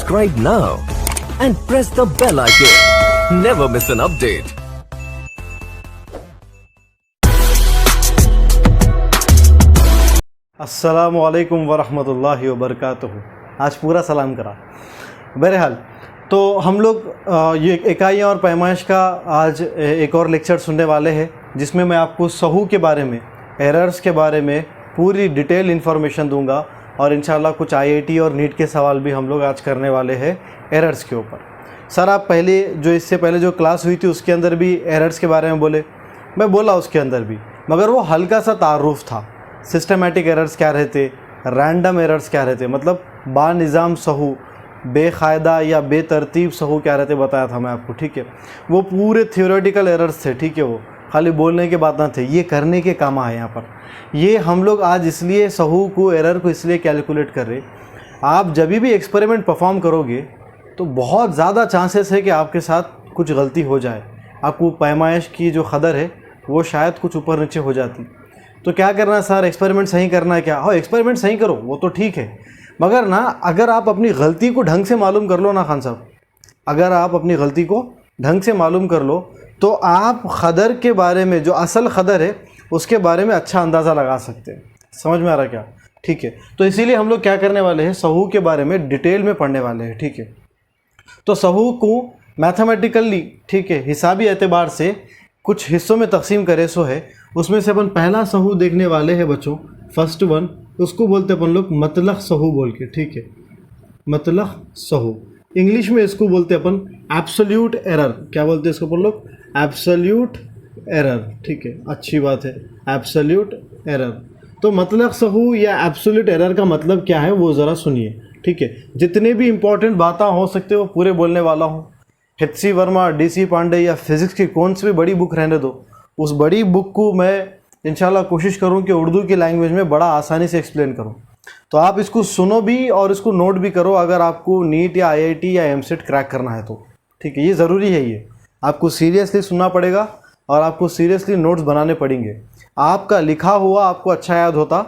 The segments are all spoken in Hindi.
Subscribe now and press the bell icon. Never miss an update. अस्सलामु अलैकुम वरहमतुल्लाहि वबरकातुहू। आज पूरा सलाम करा। बहरहाल तो हम लोग ये इकाइयाँ और पैमाइश का आज एक और लेक्चर सुनने वाले हैं, जिसमें मैं आपको सहू के बारे में, एरर्स के बारे में पूरी डिटेल इन्फॉर्मेशन दूंगा और इंशाल्लाह कुछ आईआईटी और नीट के सवाल भी हम लोग आज करने वाले हैं एरर्स के ऊपर। सर आप पहले जो इससे पहले जो क्लास हुई थी उसके अंदर भी एरर्स के बारे में बोले, मैं बोला उसके अंदर भी, मगर वो हल्का सा तारुफ था। सिस्टमेटिक एरर्स क्या रहते, रैंडम एरर्स क्या रहते, मतलब बानिज़ाम सहू, बेकायदा या बेतरतीब सहू क्या रहते बताया था मैं आपको, ठीक है। वो पूरे थियोरेटिकल एरर्स थे, ठीक है, वो खाली बोलने के बात ना थे, ये करने के काम आए यहाँ पर। ये हम लोग आज इसलिए सहू को, एरर को इसलिए कैलकुलेट कर रहे, आप जब भी एक्सपेरिमेंट परफॉर्म करोगे तो बहुत ज़्यादा चांसेस है कि आपके साथ कुछ गलती हो जाए, आपको पैमाइश की जो कदर है वो शायद कुछ ऊपर नीचे हो जाती। तो क्या करना है सर, एक्सपेरिमेंट सही करना है क्या? हाँ, एक्सपेरिमेंट सही करो, वो तो ठीक है, मगर ना अगर आप अपनी गलती को ढंग से मालूम कर लो ना खान साहब, अगर आप अपनी गलती को ढंग से मालूम कर लो तो आप खदर के बारे में, जो असल खदर है उसके बारे में अच्छा अंदाज़ा लगा सकते हैं। समझ में आ रहा क्या? ठीक है। तो इसीलिए हम लोग क्या करने वाले हैं, सहू के बारे में डिटेल में पढ़ने वाले हैं, ठीक है। तो सहू को मैथमेटिकली, ठीक है, हिसाबी एतबार से कुछ हिस्सों में तकसीम करे सो है। उसमें से अपन पहला सहू देखने वाले हैं बच्चों, फर्स्ट वन, उसको बोलते अपन लोग मतलक सहू बोल के, ठीक है, मतलक सहू। इंग्लिश में इसको बोलते अपन एब्सोल्यूट एरर। क्या बोलते हैं इसको अपन लोग? एब्सोल्यूट एरर, ठीक है, अच्छी बात है, एब्सोल्यूट एरर। तो मतलक सहू या एब्सोल्यूट एरर का मतलब क्या है वो ज़रा सुनिए, ठीक है। जितने भी इंपॉर्टेंट बातें हो सकते वो पूरे बोलने वाला हूँ। एच.सी. वर्मा, डी.सी. पांडे या फिज़िक्स की कौन सी भी बड़ी बुक रहने दो, उस बड़ी बुक को मैं इंशाल्लाह कोशिश करूँ कि उर्दू की लैंग्वेज में बड़ा आसानी से एक्सप्लेन करूँ। तो आप इसको सुनो भी और इसको नोट भी करो अगर आपको नीट या आईआईटी या एमसेट क्रैक करना है तो, ठीक है। ये ज़रूरी है, ये आपको सीरियसली सुनना पड़ेगा और आपको सीरियसली नोट्स बनाने पड़ेंगे। आपका लिखा हुआ आपको अच्छा याद होता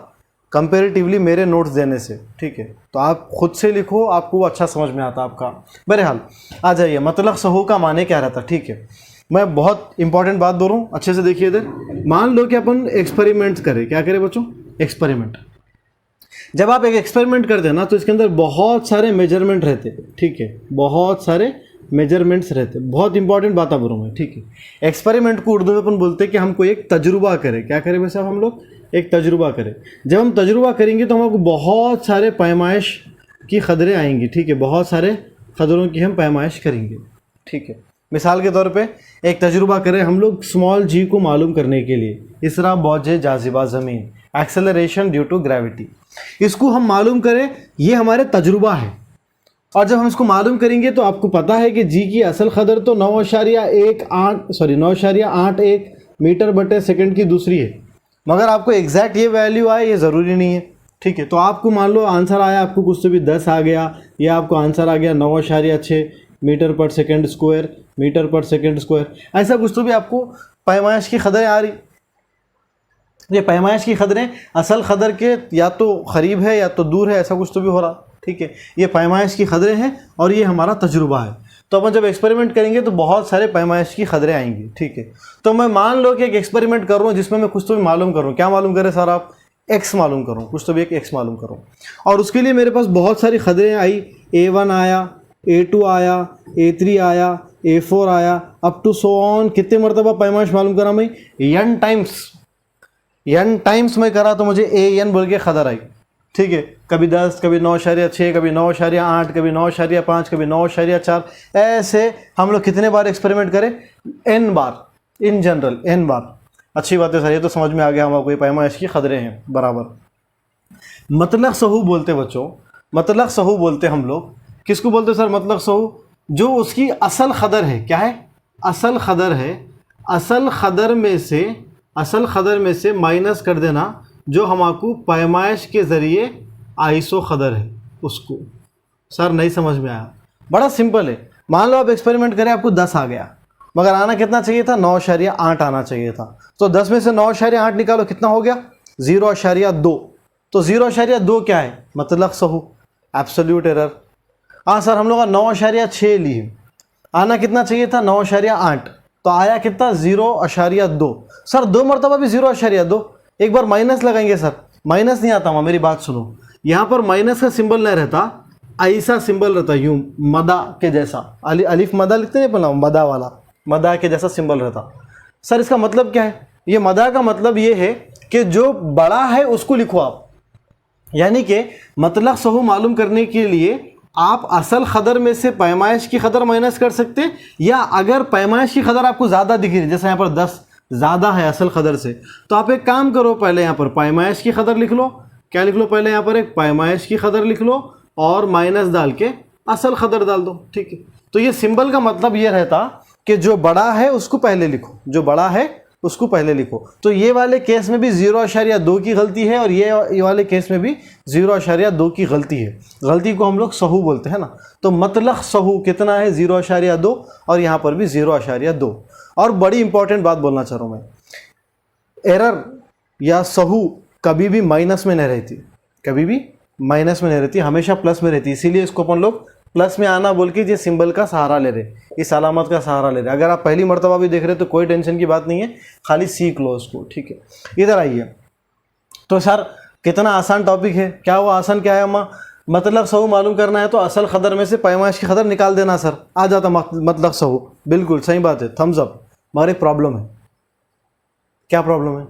कंपेरेटिवली मेरे नोट्स देने से, ठीक है। तो आप खुद से लिखो, आपको वो अच्छा समझ में आता आपका। बहरहाल आ जाइए, मतलक सहू का माने क्या रहता, ठीक है। मैं बहुत इंपॉर्टेंट बात बोल रहा हूँ, अच्छे से देखिए इधर। मान लो कि अपन एक्सपेरिमेंट्स करें, क्या करें बच्चों? एक्सपेरिमेंट। जब आप एक एक्सपेरिमेंट करते हैं ना तो इसके अंदर बहुत सारे मेजरमेंट रहते हैं, ठीक है, बहुत सारे मेजरमेंट्स रहते हैं। बहुत इंपॉर्टेंट बात बोल रहा हूँ मैं, ठीक है। एक्सपेरिमेंट को उर्दू में अपन बोलते हैं कि हमको एक तजुर्बा करें। क्या करें वैसे हम लोग? एक तजुर्बा करें। जब हम तजुर्बा करेंगे तो हमको बहुत सारे पैमाइश की खदरें आएंगी, ठीक है, बहुत सारे खदरों की हम पैमाइश करेंगे, ठीक है। मिसाल के तौर पे एक तजुर्बा करें हम लोग स्मॉल जी को मालूम करने के लिए, इसरा बौजे जाजिबा ज़मीन, एक्सेलरेशन ड्यू टू ग्रेविटी, इसको हम मालूम करें, ये हमारे तजुर्बा है। और जब हम इसको मालूम करेंगे तो आपको पता है कि जी की असल खदर तो 9.81 मीटर बटे सेकंड की दूसरी है, मगर आपको एग्जैक्ट ये वैल्यू आए ये ज़रूरी नहीं है, ठीक है। तो आपको मान लो आंसर आया, आपको कुछ तो भी 10 आ गया, या आपको आंसर आ गया 9.6 मीटर पर सेकंड स्क्वायर, मीटर पर सेकंड स्क्वायर, ऐसा कुछ तो भी आपको पैमाइश की खदरें आ रही। ये पैमाइश की खदरें असल खदर के या तो करीब है या तो दूर है, ऐसा कुछ तो भी हो रहा, ठीक है। ये पैमाइश की खदरें हैं और ये हमारा तजुर्बा है। तो अपन जब एक्सपेरिमेंट करेंगे तो बहुत सारे पैमाइश की खदरें आएंगी, ठीक है। तो मैं मान लो कि एक एक्सपेरिमेंट कर रहा हूँ जिसमें मैं कुछ तो भी मालूम कर रहा हूँ। क्या मालूम करें सर आप? एक्स मालूम करूँ, कुछ तो भी एक एक्स मालूम करूँ, और उसके लिए मेरे पास बहुत सारी खदरें आई। A1 आया, A2 आया, A3 आया, A4 आया, अप टू सो ऑन। कितने मरतबा पैमाइश मालूम करा मैं? n टाइम्स मैं करा तो मुझे AN बोल के खदर आई, ठीक है। कभी 10, कभी 9.6, कभी 9.8, कभी 9.5, कभी 9.4, ऐसे हम लोग कितने बार एक्सपेरिमेंट करें? n bar, in general n बार। अच्छी बात है सर, ये तो समझ में आ गया हमारे पैमाइश की खदरें हैं बराबर। मतलक सहू बोलते बच्चों, मतलक सहू बोलते हम लोग। किसको बोलते सर मतलक सहू? जो उसकी असल खदर है। क्या है? असल खदर है। असल खदर में से माइनस कर देना जो हमको पैमाइश के ज़रिए आइसो खदर है उसको। सर नहीं समझ में आया? बड़ा सिंपल है। मान लो आप एक्सपेरिमेंट करें, आपको 10 आ गया, मगर आना कितना चाहिए था? 9.8 आना चाहिए था। तो 10 में से 9.8 निकालो, कितना हो गया? 0.2। तो 0.2 क्या है? मतलक सहू, एब्सोल्यूट एरर। हाँ सर, हम लोग का 9.6 लिए, आना कितना चाहिए था 9.8, तो आया कितना 0.2। सर 2 मरतबा भी 0.2, एक बार माइनस लगाएंगे सर, माइनस नहीं आता वहाँ, मेरी बात सुनो, यहाँ पर माइनस का सिंबल नहीं रहता, ऐसा सिंबल रहता यूं मदा के जैसा, अलिफ मदा लिखते हैं पहला, मदा वाला, मदा के जैसा सिंबल रहता। सर इसका मतलब क्या है, ये मदा का मतलब ये है कि जो बड़ा है उसको लिखो आप, यानी कि मतलब सहू मालूम करने के लिए आप असल खदर में से पैमाइश की खदर माइनस कर सकते, या अगर पैमाइश की खदर आपको ज़्यादा दिख रही है, जैसे यहाँ पर 10 ज़्यादा है असल खदर से, तो आप एक काम करो, पहले यहाँ पर पैमाइश की खदर लिख लो। क्या लिख लो, पहले यहाँ पर एक पैमाइश की खदर लिख लो और माइनस डाल के असल खदर डाल दो, ठीक है। तो ये सिंबल का मतलब ये रहता कि जो बड़ा है उसको पहले लिखो, जो बड़ा है उसको पहले लिखो। तो ये वाले केस में भी 0.2 की गलती है, और ये वाले केस में भी 0.2 की गलती है। गलती को हम लोग सहू बोलते हैं ना। तो मतलब सहू कितना है 0.2, और यहाँ पर भी 0.2। और बड़ी इंपॉर्टेंट बात बोलना चाह रहा हूँ मैं, एरर या सहू कभी भी माइनस में नहीं रहती, कभी भी माइनस में नहीं रहती, हमेशा प्लस में रहती। इसीलिए इसको अपन लोग प्लस में आना बोल के ये सिंबल का सहारा ले रहे, इस अलामत का सहारा ले रहे। अगर आप पहली मर्तबा भी देख रहे तो कोई टेंशन की बात नहीं है, खाली सीख लो उसको, ठीक है। इधर आइए, तो सर कितना आसान टॉपिक है, क्या वो आसान क्या है अम्मा, मतलब सहू मालूम करना है तो असल खदर में से पैमाइश की खदर निकाल देना सर, आ जाता मतलब सहू। बिल्कुल सही बात है, थम्स अप। हमारी प्रॉब्लम है, क्या प्रॉब्लम है,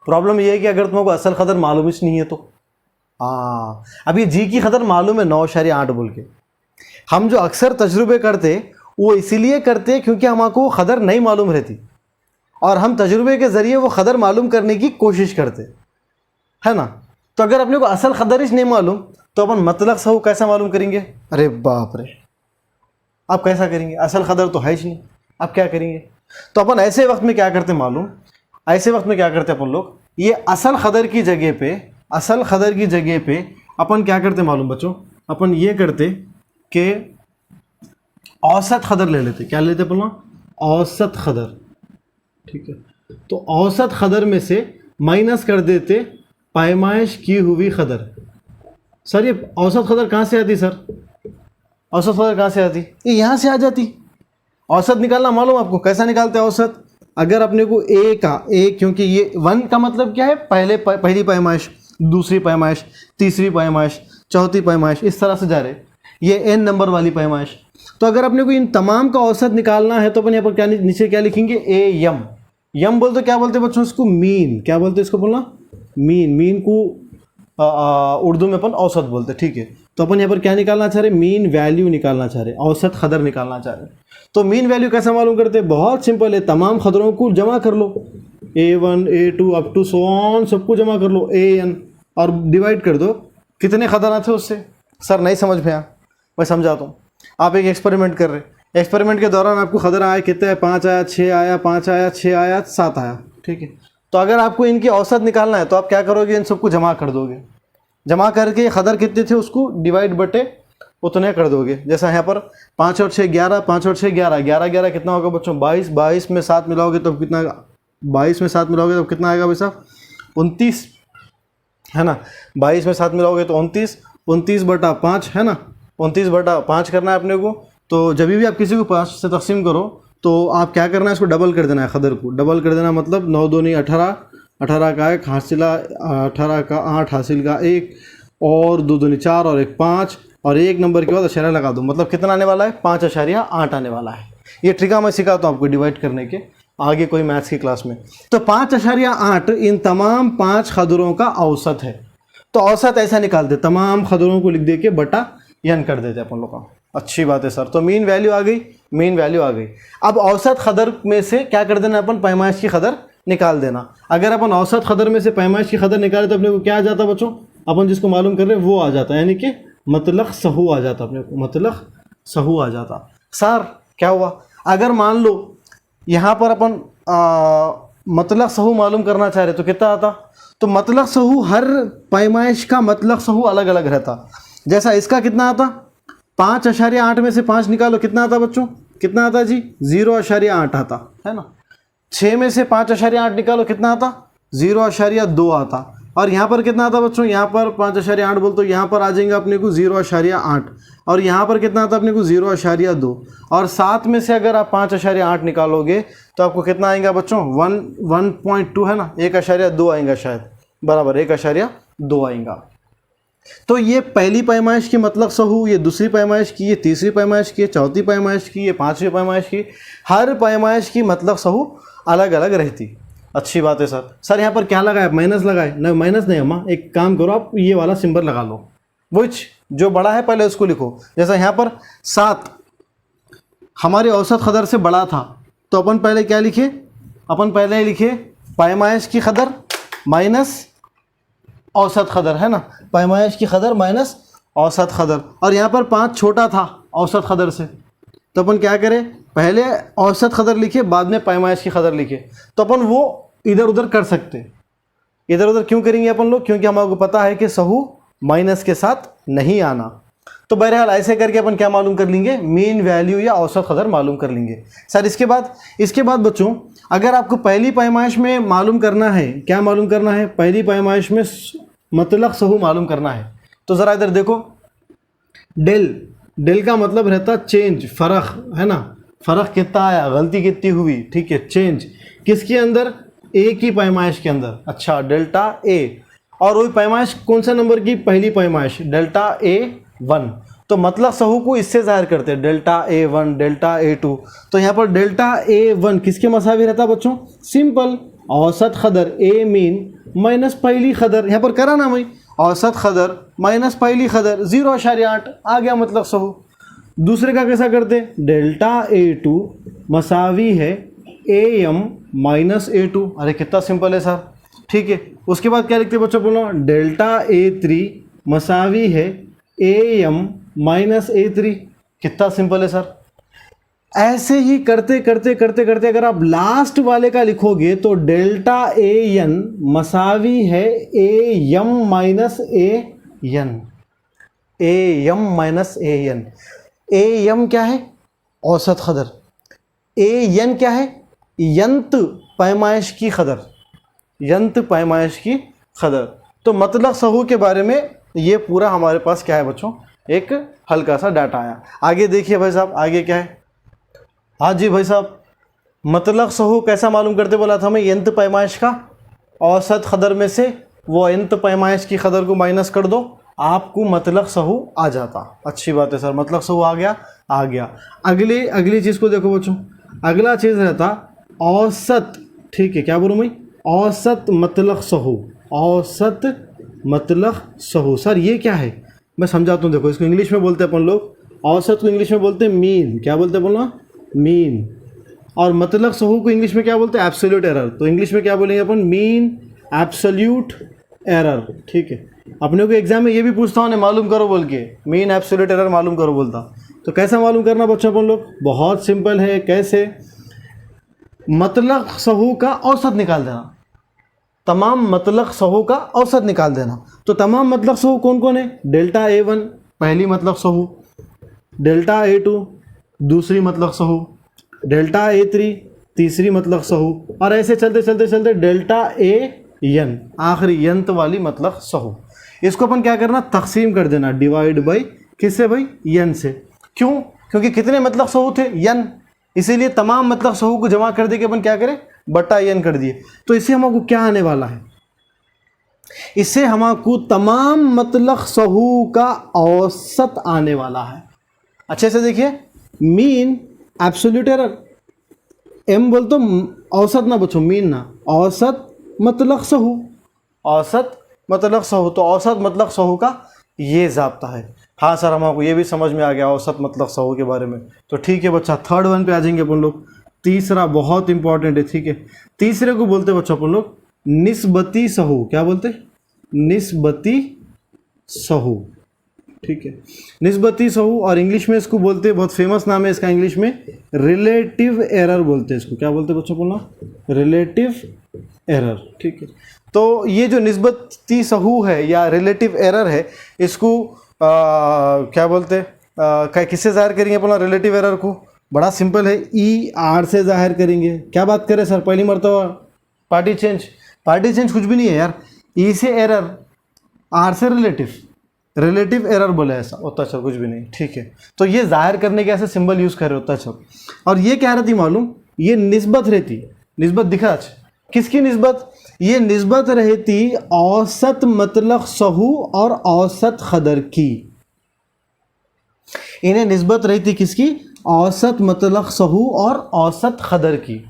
प्रॉब्लम ये है कि अगर तुमको असल खदर मालूम ही नहीं है तो, हाँ अब ये जी की खदर मालूम है 9.8 बोल के, हम जो अक्सर तजुर्बे करते वो इसीलिए करते क्योंकि हमको खदर नहीं मालूम रहती, और हम तजुर्बे के ज़रिए वो खदर मालूम करने की कोशिश करते, है ना। तो अगर अपने को असल खदर ही नहीं मालूम तो अपन मतलब सहू कैसा मालूम करेंगे, अरे बाप रे, आप कैसा करेंगे, असल खदर तो है ही नहीं, आप क्या करेंगे। तो अपन ऐसे वक्त में क्या करते मालूम, ऐसे वक्त में क्या करते अपन लोग, ये असल खदर की जगह पे, असल खदर की जगह पे अपन क्या करते मालूम बच्चों, अपन ये करते कि औसत खदर ले लेते। क्या लेते अपन लोग, औसत खदर, ठीक है। तो औसत खदर में से माइनस कर देते पैमाइश की हुई खदर। सर ये औसत खदर कहाँ से आती सर, औसत खदर कहाँ से आती, ये यहाँ से आ जाती। औसत निकालना मालूम आपको, कैसा निकालते हैं औसत, अगर अपने को ए का, ए क्योंकि ये 1 का मतलब क्या है, पहली पैमाइश, दूसरी पैमाइश, तीसरी पैमाइश, चौथी पैमाइश, इस तरह से जा रहे, ये n नंबर वाली पैमाइश। तो अगर अपने को इन तमाम का औसत निकालना है तो अपन यहाँ पर क्या नीचे क्या लिखेंगे, ए यम, यम बोल तो क्या बोलते हैं बच्चों इसको, मीन, क्या बोलते हैं इसको बोलना, मीन, मीन को उर्दू में अपन औसत बोलते हैं, ठीक है। तो अपन यहाँ पर क्या निकालना चाह रहे, मीन वैल्यू निकालना चाह रहे, औसत खदर निकालना चाह रहे। तो मीन वैल्यू कैसे मालूम करते हैं, बहुत सिंपल है, तमाम खदरों को जमा कर लो, A1 A2 up to so on, सबको जमा कर लो AN, और डिवाइड कर दो, कितने खदर आते उससे। सर नहीं समझ में आया, मैं समझाता हूँ। आप एक एक्सपेरिमेंट कर रहे, एक्सपेरिमेंट के दौरान आपको खदर आया कितने आए, 5 आया, 6 आया, 5 आया, 6 आया, 7 आया, ठीक है। तो अगर आपको इनकी औसत निकालना है तो आप क्या करोगे, इन सबको जमा कर दोगे, जमा करके खदर कितने थे उसको डिवाइड बटे उतने कर दोगे। जैसा यहाँ पर 5 और 6 11, 5 और 6 11, 11 11 कितना होगा बच्चों 22, 22 में 7 मिलाओगे तब कितना आएगा, 22 में 7 मिलाओगे तब कितना आएगा भाई साहब 29, है ना। 22 में 7 मिलाओगे तो 29, 29 बटा 5, है ना, 29 बटा 5 करना है अपने को। तो जब भी आप किसी को 5 से तकसीम करो तो आप क्या करना है, इसको डबल कर देना है, खदर को डबल कर देना, मतलब 9 दूनी 18, 18 का 1 हासिला, 18 का 8 हासिल का 1, और 2 दूनी 4 और 1 5, और 1 नंबर के बाद अशारिया लगा दो, मतलब कितना आने वाला है 5.8 आने वाला है। ये ट्रिका मैं सिखाता हूँ आपको डिवाइड करने के आगे कोई मैथ्स की क्लास में। तो 5.8 इन तमाम 5 खदरों का औसत है। तो औसत ऐसा निकालते, तमाम खदरों को लिख दे के बटा n कर देते अपन लोग का। अच्छी बात है सर। तो मीन वैल्यू आ गई, मीन वैल्यू आ गई। अब औसत खदर में से क्या कर देना, अपन पैमाइश की खदर निकाल देना। अगर अपन औसत खदर में से पैमाइश की खदर निकाले तो अपने को क्या आ जाता बच्चों, अपन जिसको मालूम कर रहे हैं वो आ जाता, यानी कि मतलब सहू आ जाता, अपने को मतलब सहू आ जाता। सर क्या हुआ, अगर मान लो यहाँ पर अपन मतलब सहू मालूम करना चाह रहे तो कितना आता, तो मतलब सहू हर पैमाइश का मतलब सहू अलग अलग रहता। जैसा इसका कितना आता, 5.8 में से 5 निकालो कितना आता बच्चों, कितना आता जी 0.8 आता, है ना। 6 में से 5.8 निकालो कितना आता, 0.2 आता। और यहाँ पर कितना आता बच्चों, यहाँ पर 5.8 बोल तो यहाँ पर आ जाएंगे अपने को 0.8 और यहाँ पर कितना आता अपने को 0.2 और 7 में से अगर आप 5.8 निकालोगे तो आपको कितना आएगा बच्चों 1.2 है ना, 1.2 आएगा शायद, बराबर 1.2 आएगा। तो ये पहली पैमाइश की मतलब सहू, ये दूसरी पैमाइश की, ये तीसरी पैमाइश की, चौथी पैमाइश की, ये पांचवी पैमाइश की, हर पैमाइश की मतलब सहू अलग अलग रहती। अच्छी बात है सर यहाँ पर क्या लगाए, माइनस लगाए? नहीं माइनस नहीं अम्मा, एक काम करो आप ये वाला सिंबल लगा लो, विच जो बड़ा है पहले उसको लिखो। जैसा यहाँ पर 7 हमारे औसत खदर से बड़ा था तो अपन पहले क्या लिखे, अपन पहले लिखे पैमाइश की खदर माइनस औसत खदर, है ना, पैमाइश की खदर माइनस औसत खदर। और यहाँ पर 5 छोटा था औसत खदर से तो अपन क्या करें, पहले औसत खदर लिखे बाद में पैमाइश की खदर लिखे। तो अपन वो इधर उधर कर सकते, इधर उधर क्यों करेंगे अपन लोग, क्योंकि हमको पता है कि सहू माइनस के साथ नहीं आना। तो बहरहाल ऐसे करके अपन क्या मालूम कर लेंगे, मीन वैल्यू या औसत खदर मालूम कर लेंगे। सर इसके बाद बच्चों अगर आपको पहली पैमाइश में मालूम करना है, क्या मालूम करना है, पहली पैमाइश में मतलब सहू मालूम करना है तो ज़रा इधर देखो, डेल का मतलब रहता चेंज, फ़र्क, है ना, फ़र्क कितना आया, गलती कितनी हुई, ठीक है, चेंज किसके अंदर, ए की पैमाइश के अंदर। अच्छा डेल्टा ए, और वही पैमाइश कौन सा नंबर की, पहली पैमाइश डेल्टा A1, तो मतलब सहू को इससे जाहिर करते हैं डेल्टा A1 डेल्टा A2। तो यहाँ पर डेल्टा A1 किसके मसावी रहता बच्चों, सिंपल औसत खदर ए मीन माइनस पहली खदर, यहाँ पर करा ना मैं, औसत खदर माइनस पहली खदर 0.8 आ गया मतलब सहू। दूसरे का कैसा करते, डेल्टा A2 मसावी है AM माइनस A2, अरे कितना सिंपल है सर, ठीक है। उसके बाद क्या लिखते बच्चों, बोलो डेल्टा A3 मसावी है AM माइनस A3, कितना सिंपल है सर। ऐसे ही करते करते करते करते अगर आप लास्ट वाले का लिखोगे तो डेल्टा AN मसावी है AM minus AN, AM minus AN। AM क्या है, औसत खदर, AN क्या है, यंत पैमाइश की खदर, यंत पैमाइश की खदर। तो मतलब सहू के बारे में ये पूरा हमारे पास क्या है बच्चों, एक हल्का सा डाटा आया। आगे देखिए भाई साहब, आगे क्या है, हाँ जी भाई साहब, मतलब सहू कैसा मालूम करते बोला था मैं, यंत पैमाइश का औसत खदर में से वो यंत पैमाइश की खदर को माइनस कर दो, आपको मतलब सहू आ जाता। अच्छी बात है सर, मतलब सहू आ गया। अगली चीज़ को देखो बच्चों, अगला चीज़ रहता औसत, ठीक है, क्या बोलूँ मैं, औसत मतलब सहू, औसत मतलब सहू। सर ये क्या है, मैं समझाता हूँ, देखो इसको इंग्लिश में बोलते हैं अपन लोग, औसत को इंग्लिश में बोलते हैं मीन, क्या बोलते हैं बोलना, मीन। और मतलब सहू को इंग्लिश में क्या बोलते हैं, एब्सोल्यूट एरर। तो इंग्लिश में क्या बोलेंगे अपन, मीन एब्सोल्यूट एरर, ठीक है। अपने को एग्जाम में ये भी पूछता हूँ मालूम करो बोल के, मीन एब्सोल्यूट एरर मालूम करो बोलता। तो कैसा मालूम करना बच्चों अपन लोग, बहुत सिंपल है, कैसे, मतलब सहू का औसत निकाल देना, तमाम मतलब सहू का औसत निकाल देना। तो तमाम मतलब सहू कौन कौन है, डेल्टा A1 पहली मतलब सहू, डेल्टा A2 दूसरी मतलब सहू, डेल्टा A3 तीसरी मतलब सहू, और ऐसे चलते चलते चलते डेल्टा AN आखिरी यंत वाली मतलब सहू। इसको अपन क्या करना, तकसीम कर देना, डिवाइड बाई किससे भाई, n से। क्यों, क्योंकि कितने मतलब सहू थे, n, इसीलिए तमाम मतलब सहू को जमा कर दे के अपन क्या करें, बटा n कर दिए। तो इससे हमको क्या आने वाला है, इससे हमको तमाम मतलब सहू का औसत आने वाला है। अच्छे से देखिए, मीन एब्सोल्यूट एरर, m बोल तो औसत ना बच्चों, मीन ना, औसत मतलब सहू, औसत मतलब सहू। तो औसत मतलब सहू का ये ज़ाब्ता है। हाँ सर, हमको ये भी समझ में आ गया औसत मतलब सहू के बारे में। तो ठीक है बच्चा, थर्ड वन पे आ जाएंगे अपन लोग। तीसरा बहुत इंपॉर्टेंट है, ठीक है। तीसरे को बोलते बच्चों अपन लोग निस्बती सहू, क्या बोलते, निस्बती सहू, ठीक है, निस्बती सहू। और इंग्लिश में इसको बोलते हैं, बहुत फेमस नाम है इसका इंग्लिश में, रिलेटिव एरर बोलते हैं इसको। क्या बोलते हैं बच्चों, बोलना रिलेटिव एरर, ठीक है। तो ये जो निस्बती सहू है या रिलेटिव एरर है, इसको क्या बोलते हैं, किससे जाहिर करेंगे अपना रिलेटिव एरर को, बड़ा सिंपल है, ER से जाहिर करेंगे। क्या बात करें सर, पहली मरतबा पार्टी चेंज कुछ भी नहीं है यार, ई से एरर, आर से रिलेटिव, रिलेटिव एरर बोले ऐसा होता चल कुछ भी नहीं, ठीक है। तो ये जाहिर करने के ऐसे सिंबल यूज़ कर रहे होता चल। और ये क्या रहती मालूम, ये निस्बत रहती है, निस्बत दिखा अच्छा, किसकी निस्बत, ये निस्बत रहती औसत मतलब सहू और औसत खदर की। इन्हें निस्बत रहती किसकी, औसत मतलब सहू और औसत खदर की।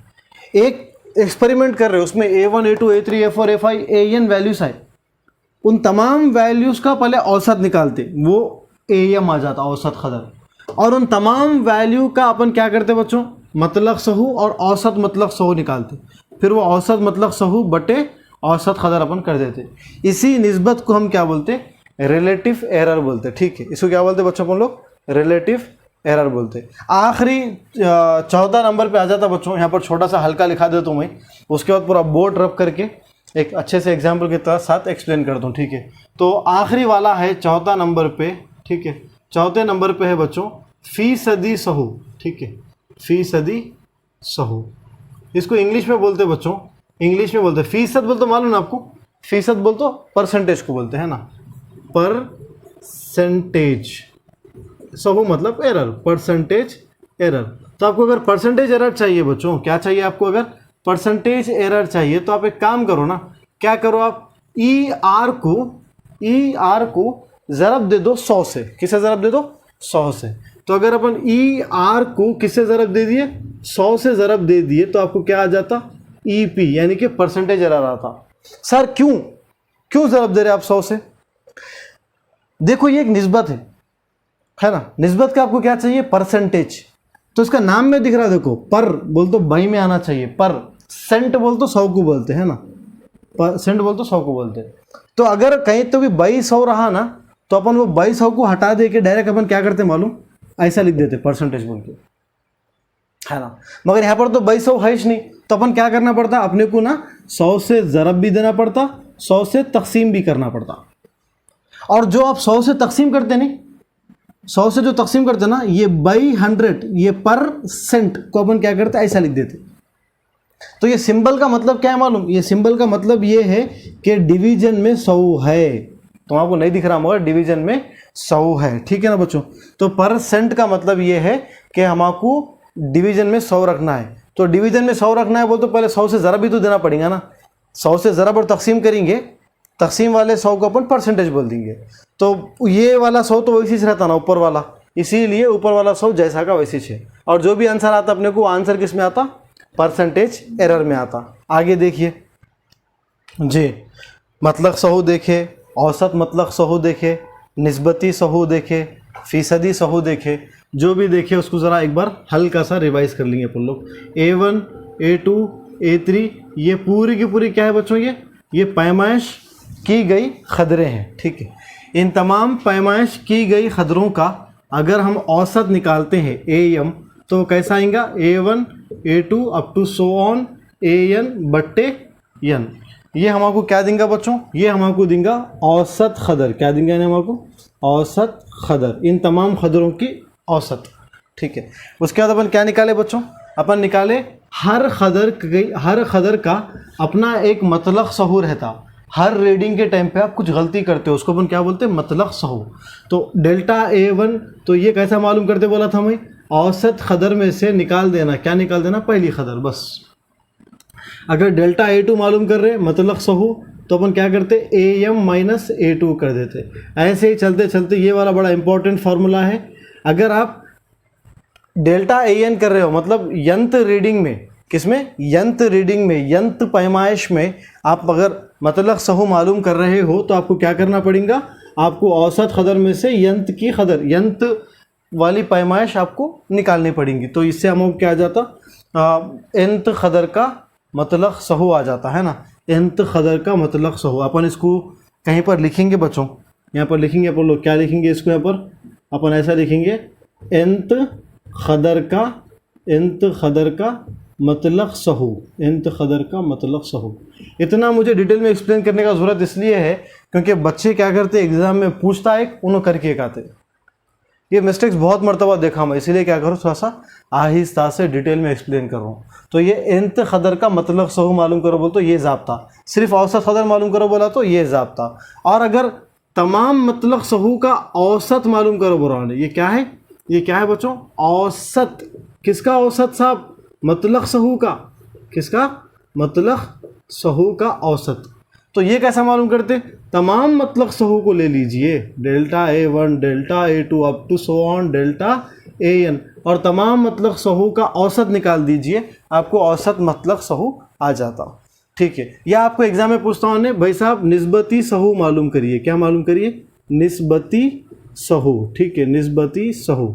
एक एक्सपेरिमेंट कर रहे हो, उसमें A1 A2 A3 A4 A5 AN values आए, उन तमाम वैल्यूज़ का पहले औसत निकालते, वो AM आ जाता औसत खदर, और उन तमाम वैल्यू का अपन क्या करते बच्चों, मतलब सहू और औसत मतलब सहू निकालते, फिर वो औसत मतलब सहू बटे औसत खदर अपन कर देते। इसी निस्बत को हम क्या बोलते, रिलेटिव एरर बोलते, ठीक है। इसको क्या बोलते बच्चों अपन लोग, रिलेटिव एरर बोलते। आखिरी 14 नंबर पे आ जाता बच्चों, यहाँ पर छोटा सा हल्का लिखा देता हूँ मैं, उसके बाद पूरा बोर्ड रब करके एक अच्छे से एग्जाम्पल के साथ एक्सप्लेन करता हूँ, ठीक है। तो आखिरी वाला है 14 नंबर पे, ठीक है। 14 नंबर पे है बच्चों फीसदी सहू, ठीक है, फीसदी सहू। इसको इंग्लिश में बोलते बच्चों, इंग्लिश में बोलते फीसद बोलते, मालूम ना आपको, फीसद बोलते परसेंटेज को बोलते हैं ना, परसेंटेज, सहू मतलब एरर, परसेंटेज एरर। तो आपको अगर परसेंटेज एरर चाहिए बच्चों, क्या चाहिए आपको, अगर परसेंटेज एरर चाहिए तो आप एक काम करो ना, क्या करो आप, ई आर को ज़रब दे दो 100 से, किसे ज़रब दे दो 100 से। तो अगर अपन ई आर को किससे ज़रब दे दिए, 100 से ज़रब दे दिए, तो आपको क्या आ जाता, ई पी, यानी कि परसेंटेज एरर आता। सर क्यों ज़रब दे रहे आप 100 से, देखो ये एक निस्बत है ना, निस्बत का आपको क्या चाहिए, परसेंटेज। तो इसका नाम में दिख रहा है देखो, पर बोल तो बाई में आना चाहिए, पर सेंट बोल तो 100 को बोलते हैं ना, परसेंट बोल तो 100 को बोलते हैं। तो अगर कहीं तो भी 2200 रहा ना, तो अपन वो 2200 को हटा दे के डायरेक्ट अपन क्या करते मालूम, ऐसा लिख देते परसेंटेज बोल के, है ना। मगर यहाँ पर तो 2200 है ही नहीं, तो अपन क्या करना पड़ता, अपने को ना 100 से ज़रब भी देना पड़ता, 100 से तकसीम भी करना पड़ता। और जो आप 100 से तकसीम करते नहीं, 100 से जो तकसीम करते ना, ये बाई 100, ये परसेंट को अपन क्या करते, ऐसा लिख देते। तो ये सिंबल का मतलब क्या है मालूम, ये सिंबल का मतलब ये है कि डिवीजन में 100 है, तो आपको नहीं दिख रहा मगर डिवीजन में 100 है, ठीक है ना बच्चों। तो परसेंट का मतलब ये है कि हमको डिवीजन में 100 रखना है। तो डिवीजन में 100 रखना है बोल तो पहले 100 से ज़रब भी तो देना पड़ेगा ना, 100 से ज़रब और तकसीम करेंगे, तकसीम वाले 100 को अपन परसेंटेज बोल देंगे। तो ये वाला 100 तो वैसे ही रहता ना ऊपर वाला, इसीलिए ऊपर वाला 100 जैसा का वैसे ही है। और जो भी आंसर आता अपने को, आंसर किस में आता, परसेंटेज एरर में आता। आगे देखिए जी, मतलब सहू देखे, औसत मतलब सहू देखे, निस्बती सहू देखे, फीसदी सहू देखे, जो भी देखे उसको ज़रा एक बार हल्का सा रिवाइज कर लेंगे अपन लोग। A1 A2 A3 ये पूरी की पूरी क्या है बच्चों, ये पैमाइश की गई खदरें हैं, ठीक है। इन तमाम पैमाइश की गई खदरों का अगर हम औसत निकालते हैं AM, तो कैसा आएगा, A1 A2 up to so on AN बट्टे N। ये हमको क्या देंगे बच्चों, ये हमको देंगे औसत खदर, क्या देंगे हमको, औसत खदर, इन तमाम खदरों की औसत, ठीक है। उसके बाद अपन क्या निकाले बच्चों, अपन निकाले हर खदर का अपना एक मतलब सहू रहता। हर रीडिंग के टाइम पे आप कुछ गलती करते हो, उसको अपन क्या बोलते हैं, मतलब सहू। तो डेल्टा A1 तो ये कैसा मालूम करते बोला था मैं, औसत खदर में से निकाल देना, क्या निकाल देना, पहली खदर बस। अगर डेल्टा A2 मालूम कर रहे मतलब सहू, तो अपन क्या करते, AM माइनस A2 कर देते। ऐसे ही चलते चलते ये वाला बड़ा इंपॉर्टेंट फार्मूला है। अगर आप डेल्टा AN कर रहे हो मतलब यंत्र रीडिंग में, किसमें, यंत्र रीडिंग में, यंत्र पैमाइश में आप अगर मतलब सहू मालूम कर रहे हो, तो आपको क्या करना पड़ेगा, आपको औसत खदर में से यंत्र की खदर, यंत्र वाली पैमाइश आपको निकालनी पड़ेगी। तो इससे हमको क्या आ जाता, यंत्र खदर का मतलब सहू आ जाता है ना, यंत्र खदर का मतलब सहू। अपन इसको कहीं पर लिखेंगे बच्चों, यहाँ पर लिखेंगे अपन लोग, क्या लिखेंगे इसको, यहाँ पर अपन ऐसा लिखेंगे, यंत्र खदर का मतलब सहू, यंत्र खदर का मतलब सहू। इतना मुझे डिटेल में एक्सप्लेन करने का ज़रूरत इसलिए है क्योंकि बच्चे क्या करते एग्ज़ाम में पूछता है, उन्होंने करके एक आते। ये मिस्टेक्स बहुत मरतबा देखा मैं, इसीलिए क्या करूँ, थोड़ा सा आहिस्ता से डिटेल में एक्सप्लेन कर रहा हूँ। तो ये इंत क़दर का मतलब सहू मालूम करो बोल तो ये ज़ाब्ता, सिर्फ औसत क़दर मालूम करो बोला तो ये ज़ाब्ता, और अगर तमाम मतलब सहू का औसत मालूम करो बोल रहा है, ये क्या है, ये क्या है बच्चों, औसत। किसका औसत साहब, मतलब सहू का, किसका, मतलब सहू का औसत। तो ये कैसा मालूम करते, तमाम मतलब सहू को ले लीजिए, delta A1 delta A2 up to so on delta AN, और तमाम मतलब सहू का औसत निकाल दीजिए, आपको औसत मतलब सहू आ जाता। ठीक है, या आपको एग्जाम में पूछता हूँ भाई साहब निस्बती सहू मालूम करिए, क्या मालूम करिए, निस्बती सहू। ठीक है, निस्बती सहू।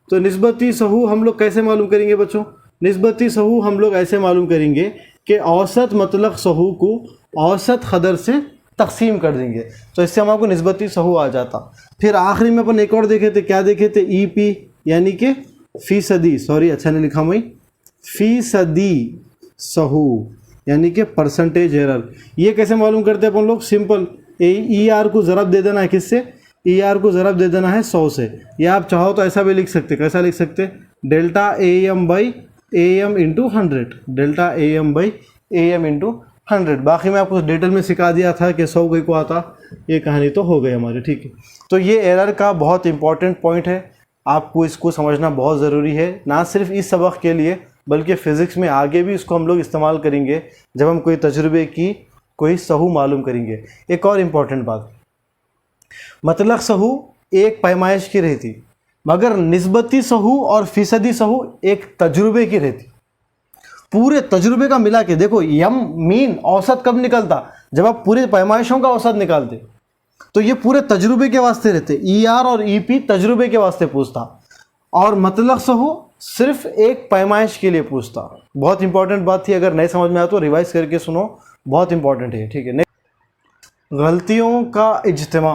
तो निस्बती सहू हम लोग कैसे मालूम करेंगे बच्चों, निस्बती सहू हम लोग ऐसे मालूम करेंगे कि औसत मतलब सहू को औसत क़दर से तकसीम कर देंगे, तो इससे हमको निस्बती सहू आ जाता। फिर आखिरी में अपन एक और देखे थे, क्या देखे थे, EP यानी कि फ़ीसदी, सॉरी अच्छा नहीं लिखा मैं, फ़ीसदी सहू यानी कि परसेंटेज एरर। ये कैसे मालूम करते हैं अपन लोग, सिंपल, ER को ज़रब दे देना है, किससे, ER को ज़रब दे देना है 100 से, या आप चाहो तो ऐसा भी लिख सकते, कैसा लिख सकते, delta AM by AM into 100, delta AM by AM into 100। बाकी मैं आपको डिटेल में सिखा दिया था कि 100 को आता, ये कहानी तो हो गई हमारी। ठीक है, तो ये एरर का बहुत इंपॉर्टेंट पॉइंट है, आपको इसको समझना बहुत ज़रूरी है, ना सिर्फ इस सबक के लिए बल्कि फ़िज़िक्स में आगे भी इसको हम लोग इस्तेमाल करेंगे जब हम कोई तजुर्बे की कोई सहू मालूम करेंगे। एक और इम्पॉर्टेंट बात, मतलब सहू एक पैमाइश की रहती, मगर निस्बती सहू और फ़ीसदी सहू एक तजुर्बे की रहती। पूरे तजुर्बे का मिला के देखो, यम मीन औसत कब निकलता, जब आप पूरे पैमाइशों का औसत निकालते, तो ये पूरे तजुर्बे के वास्ते रहते। ER और EP तजुर्बे के वास्ते पूछता, और मतलब सहू सिर्फ एक पैमाइश के लिए पूछता। बहुत इंपॉर्टेंट बात थी, अगर नहीं समझ में आया तो रिवाइज करके सुनो, बहुत इंपॉर्टेंट है। ठीक है, गलतियों का इज्तिमा,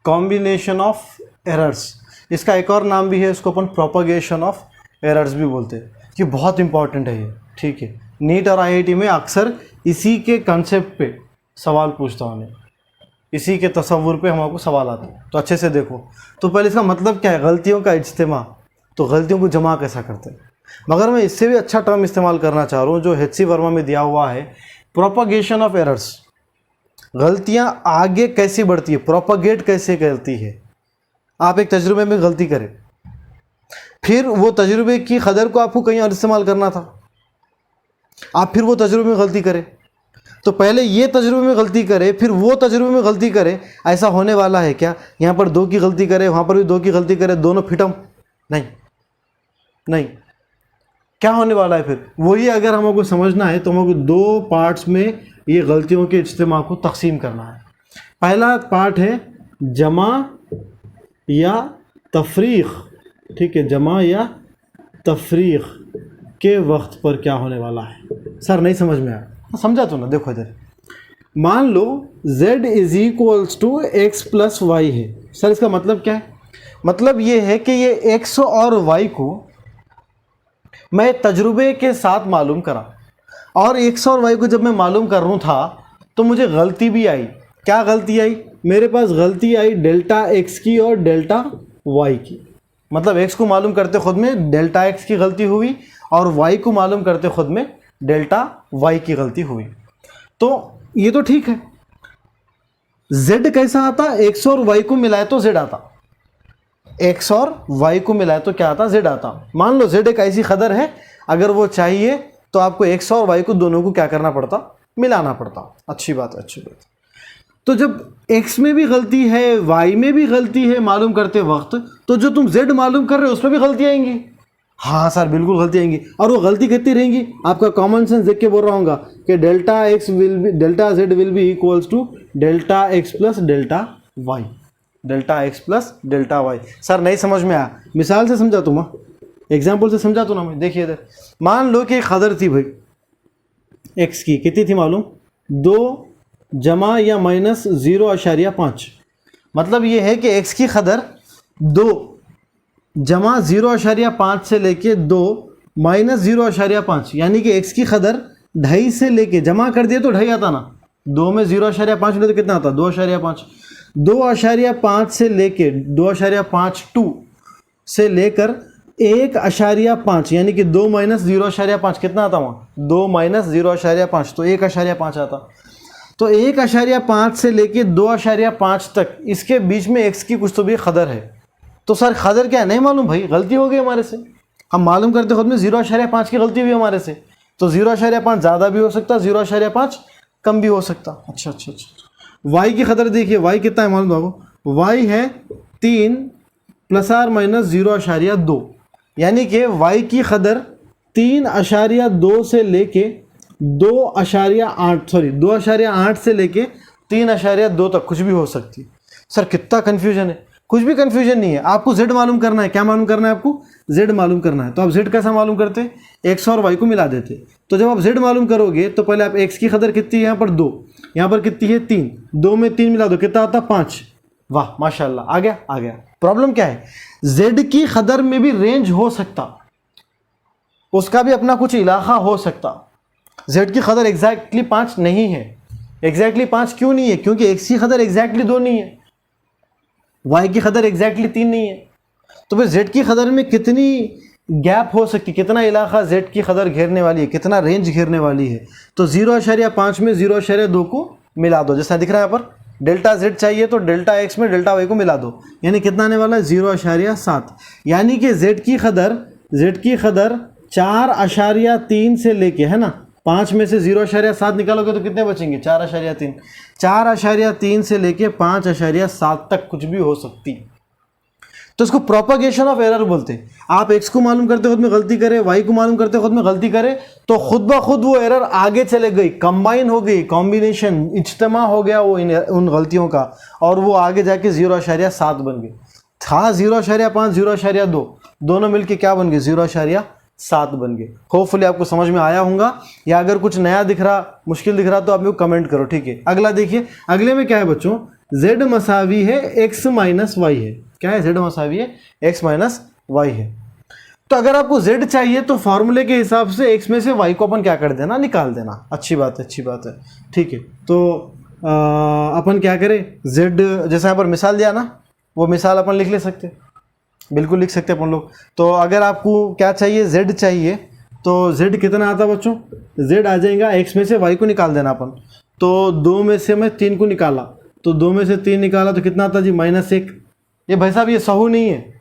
कॉम्बिनेशन ऑफ एरर्स, इसका एक और नाम भी है, इसको अपन प्रोपगेशन ऑफ एरर्स भी बोलते हैं। ये बहुत इंपॉर्टेंट है ये। ठीक है, नीट और IIT में अक्सर इसी के कंसेप्ट पे सवाल पूछता हूँ, इसी के तसव्वुर पे हमको सवाल आते हैं, तो अच्छे से देखो। तो पहले इसका मतलब क्या है, गलतियों का इज्तिमा, तो गलतियों को जमा कैसा करते हैं। मगर मैं इससे भी अच्छा टर्म इस्तेमाल करना चाह रहा हूँ जो HC वर्मा में दिया हुआ है, प्रोपगेशन ऑफ एरर्स। गलतियाँ आगे कैसे बढ़ती है, प्रोपगेट कैसे करती है। आप एक तजुर्बे में गलती करें, फिर वो तजुर्बे की क़दर को आपको कहीं और इस्तेमाल करना था, आप फिर वो तजुर्बे में गलती करें, तो पहले ये तजुर्बे में गलती करे फिर वो तजुर्बे में गलती करे, ऐसा होने वाला है क्या, यहाँ पर 2 की गलती करे वहाँ पर भी 2 की गलती करे, दोनों फिटम नहीं, नहीं, क्या होने वाला है फिर वही। अगर हमको समझना है तो हमको 2 पार्ट्स में ये गलतियों के इज्तिमा को तकसीम करना है। पहला पार्ट है जमा या तफरीक़। ठीक है, जमा या तफरीक़ के वक्त पर क्या होने वाला है। सर नहीं समझ में आया, समझा तो ना, देखो इधर मान लो z is equals to x plus y है। सर इसका मतलब क्या है, मतलब ये है कि ये x और y को मैं तजुर्बे के साथ मालूम करा, और x और y को जब मैं मालूम कर रहा था तो मुझे गलती भी आई। क्या गलती आई, मेरे पास गलती आई डेल्टा x की और डेल्टा y की। मतलब x को मालूम करते खुद में डेल्टा x की गलती हुई और y को मालूम करते खुद में डेल्टा y की गलती हुई। तो ये तो ठीक है, z कैसा आता, x और y को मिलाए तो z आता, x और y को मिलाए तो क्या आता, z आता। मान लो z एक ऐसी क़दर है, अगर वो चाहिए तो आपको x और y को दोनों को क्या करना पड़ता, मिलाना पड़ता। अच्छी बात है, अच्छी बात। तो जब x में भी गलती है y में भी गलती है मालूम करते वक्त, तो जो तुम z मालूम कर रहे हो उसमें भी गलती आएंगी। हाँ सर बिल्कुल गलती आएंगी, और वो गलती कितनी रहेंगी, आपका कॉमन सेंस देख के बोल रहा हूँ कि delta z will be equals to delta x plus delta y, delta x plus delta y। Sir नहीं समझ में आया, मिसाल से समझा तुम, एग्जाम्पल से समझा तो ना मैं। देखिए इधर मान लो कि एक क़दर थी भाई x की, कितनी थी मालूम, 2 जमा या माइनस 0.5। मतलब ये है कि x की क़दर 2 जमा 0.5 से लेके 2 माइनस 0.5, यानी कि x की क़दर 2.5 से लेके जमा कर दिए तो 2.5 आता ना, 2 में 0.5 मिले तो कितना आता, 2.5। 2.5 से लेके 2.52 से लेकर 1.5 यानी कि 2 माइनस 0.5 कितना आता वहाँ 2 माइनस 0.5 तो 1.5 आता। तो 1.5 से लेके 2.5 तक इसके बीच में x की कुछ तो भी कदर है। तो सर कदर क्या है नहीं मालूम भाई, गलती हो गई हमारे से। हम मालूम करते खुद में 0.5 की गलती हुई हमारे से। तो 0.5 ज़्यादा भी हो सकता, 0.5 कम भी हो सकता। अच्छा, y की कदर देखिए, y कितना है मालूम बाबू, y है 3 प्लस आर माइनस 0.2 यानी कि y की कदर 3.2 से लेके 2.8 से लेके 3.2 तक कुछ भी हो सकती। सर कितना कन्फ्यूजन है, कुछ भी कन्फ्यूजन नहीं है। आपको z मालूम करना है, क्या मालूम करना है आपको, z मालूम करना है। तो आप z कैसा मालूम करते, x और y को मिला देते। तो जब आप z मालूम करोगे तो पहले आप x की कदर कितनी है यहाँ पर 2, यहाँ पर कितनी है 3, 2 में 3 मिला दो कितना आता 5। वाह माशाल्लाह, आ गया। प्रॉब्लम क्या है, z की कदर में भी रेंज हो सकता, उसका भी अपना कुछ इलाका हो सकता। z की कदर एग्जैक्टली 5 नहीं है। एग्जैक्टली 5 क्यों नहीं है, क्योंकि x की कदर एग्जैक्टली 2 नहीं है, y की कदर एग्जैक्टली 3 नहीं है। तो फिर z की कदर में कितनी गैप हो सकती, कितना इलाका z की कदर घेरने वाली है, कितना रेंज घेरने वाली है। तो 0.5 में 0.2 को मिला दो, जैसा दिख रहा है यहाँ पर। डेल्टा z चाहिए तो डेल्टा x में डेल्टा y को मिला दो, यानी कितना आने वाला है 0.7। यानी कि z की कदर 4.3 से लेके, है ना, 5 में से 0.7 निकालोगे तो कितने बचेंगे 4.3। 4.3 से लेके 5.7 तक कुछ भी हो सकती। तो इसको प्रोपगेशन ऑफ एरर बोलते हैं। आप x को मालूम करते खुद में गलती करे, y को मालूम करते खुद में गलती करे, तो खुद ब खुद वो एरर आगे चले गई, कंबाइन हो गई, कॉम्बिनेशन इज्तमा हो गया वो उन गलतियों का, और वो आगे जाके 0.7 बन गए। था 0.5 0.2 दोनों मिलके क्या बन गए 0.7 बन गए। होपफुली आपको समझ में आया होगा, या अगर कुछ नया दिख रहा, मुश्किल दिख रहा तो आप मेरे को कमेंट करो, ठीक है। अगला देखिए, अगले में क्या है बच्चों, z मसावी है x माइनस y है। क्या है, z मसावी है x माइनस y है। तो अगर आपको z चाहिए तो फॉर्मूले के हिसाब से x में से y को अपन क्या कर देना, निकाल देना। अच्छी बात है, ठीक है। तो अपन क्या करें, z जैसा यहाँ पर मिसाल दिया ना, वो मिसाल अपन लिख ले सकते, बिल्कुल लिख सकते अपन लोग। तो अगर आपको क्या चाहिए, z चाहिए, तो z कितना आता बच्चों, z आ जाएगा x में से y को निकाल देना अपन। तो 2 में से मैं 3 को निकाला, तो 2 में से 3 निकाला तो कितना आता जी -1। ये भाई साहब ये सहू नहीं है,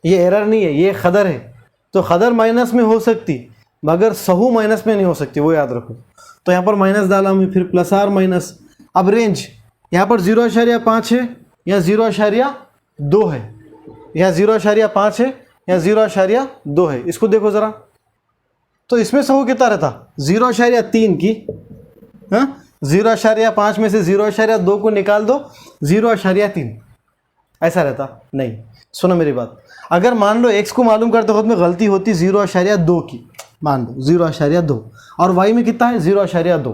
ये एरर नहीं है, ये कदर है। तो कदर माइनस में हो सकती मगर सहू माइनस में नहीं हो सकती, वो याद रखो। तो यहाँ पर माइनस डाला मैं, फिर प्लस आर माइनस। अब रेंज यहाँ पर 0.5 है या 0.2 है, या 0.5 है या 0.2 है, इसको देखो ज़रा। तो इसमें सहू कितना रहता, 0.3 की, हाँ 0.5 में से 0.2 को निकाल दो 0.3, ऐसा रहता नहीं। सुनो मेरी बात, अगर मान लो x को मालूम करते खुद में गलती होती 0.2 की, मान लो 0.2, और y में कितना है 0.2,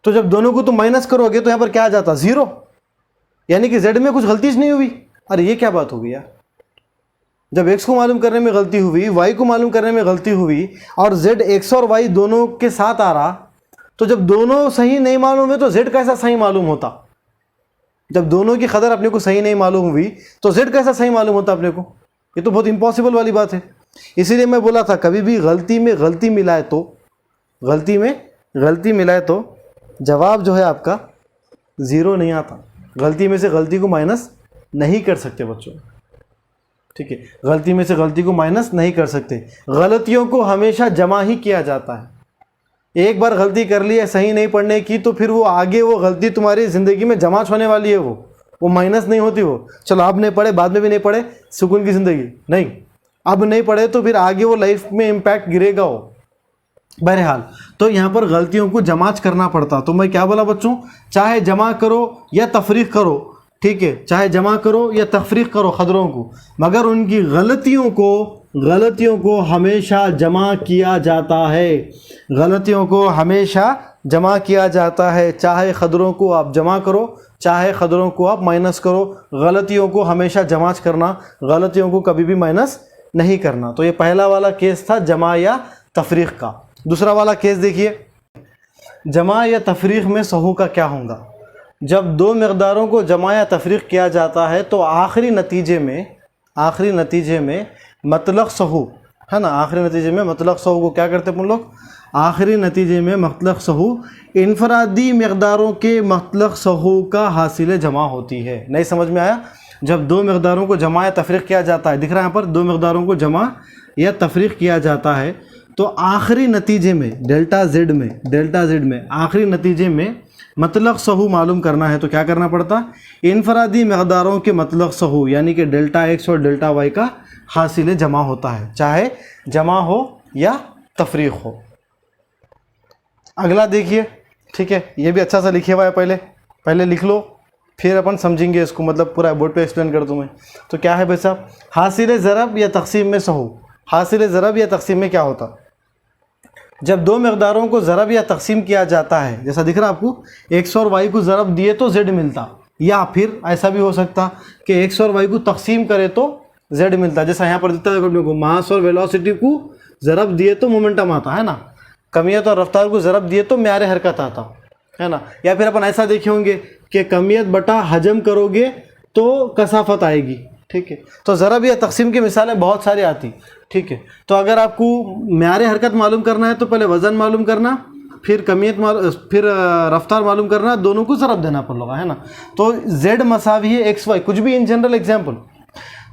तो जब दोनों को तुम माइनस करोगे तो यहाँ पर क्या आ जाता 0, यानी कि z में कुछ गलती नहीं हुई। अरे ये क्या बात हो गई यार, जब x को मालूम करने में गलती हुई, y को मालूम करने में गलती हुई, और z x और y दोनों के साथ आ रहा, तो जब दोनों सही नहीं मालूम है तो z कैसा सही मालूम होता। जब दोनों की कदर अपने को सही नहीं मालूम हुई तो z कैसा सही मालूम होता अपने को, ये तो बहुत इम्पॉसिबल वाली बात है। इसीलिए मैं बोला था कभी भी गलती में गलती मिलाए तो जवाब जो है आपका 0 नहीं आता। गलती में से गलती को माइनस नहीं कर सकते बच्चों, ठीक है, गलती में से गलती को माइनस नहीं कर सकते। गलतियों को हमेशा जमा ही किया जाता है। एक बार गलती कर ली है सही नहीं पढ़ने की, तो फिर वो आगे वो गलती तुम्हारी ज़िंदगी में जमा होने वाली है, वो माइनस नहीं होती। वो चलो आप नहीं पढ़े, बाद में भी नहीं पढ़े, सुकून की ज़िंदगी नहीं, अब नहीं पढ़े तो फिर आगे वो लाइफ में इम्पैक्ट गिरेगा वो। बहरहाल तो यहाँ पर गलतियों को जमाच करना पड़ता। तो मैं क्या बोला बच्चों, चाहे जमा करो या तफरीक करो, ठीक है, चाहे जमा करो या तफरीक करो खदरों को, मगर उनकी गलतियों को हमेशा जमा किया जाता है। गलतियों को हमेशा जमा किया जाता है, चाहे खदरों को आप जमा करो चाहे खदरों को आप माइनस करो। गलतियों को हमेशा जमाच करना, गलतियों को कभी भी माइनस नहीं करना। तो ये पहला वाला केस था जमा या तफरीक का। दूसरा वाला केस देखिए, जमा या तफरीक में सहू का क्या होगा। जब दो मकदारों को जमा या तफरीक किया जाता है तो आखिरी नतीजे में मतलक सहू, है ना, आखिरी नतीजे में मतलक सहू को क्या करते हैं हम लोग, आखिरी नतीजे में मतलक सहू इनफरादी मकदारों के मतलक सहू का हासिल जमा होती है। नहीं समझ में आया? जब दो मकदारों को जमा या तफरीक किया जाता है, दिख रहा है यहाँ पर, दो मकदारों को जमा या तफरीक किया जाता है तो आखिरी नतीजे में डेल्टा जेड में आखिरी नतीजे में मतलक सहू मालूम करना है तो क्या करना पड़ता, इनफरादी मकदारों के मतलक सहू यानी कि डेल्टा एक्स और डेल्टा वाई का हासिल जमा होता है, चाहे जमा हो या तफरीक हो। अगला देखिए, ठीक है, ये भी अच्छा सा लिखे हुआ है, पहले लिख लो फिर अपन समझेंगे इसको, मतलब पूरा बोर्ड पे एक्सप्लेन कर दूँ मैं। तो क्या है भाई साहब, हासिल ज़रब या तकसीम में सहू, हासिल ज़रब या तकसीम में क्या होता, जब दो मकदारों को ज़रब या तकसीम किया जाता है, जैसा दिख रहा है आपको, एक्स और वाई को ज़रब दिए तो जेड मिलता, या फिर ऐसा भी हो सकता कि एक्स और वाई को तकसीम करे तो जेड मिलता, जैसा यहाँ पर दिखता है देखो, को मास और वेलोसिटी को ज़रब दिए तो मोमेंटम आता है ना, कमियत और रफ्तार को ज़रब दिए तो म्यार हरकत आता है ना। या फिर अपन ऐसा देखे होंगे कि कमियत बटा हजम करोगे तो कसाफत आएगी, ठीक है। तो ज़रब या तकसीम की मिसालें बहुत सारी आती, ठीक है। तो अगर आपको म्यार हरकत मालूम करना है तो पहले वज़न मालूम करना, फिर कमियत फिर रफ्तार मालूम करना, दोनों को ज़रब देना पड़ेगा, है ना। तो जेड मसावी है एक्स वाई, कुछ भी इन जनरल एग्जाम्पल,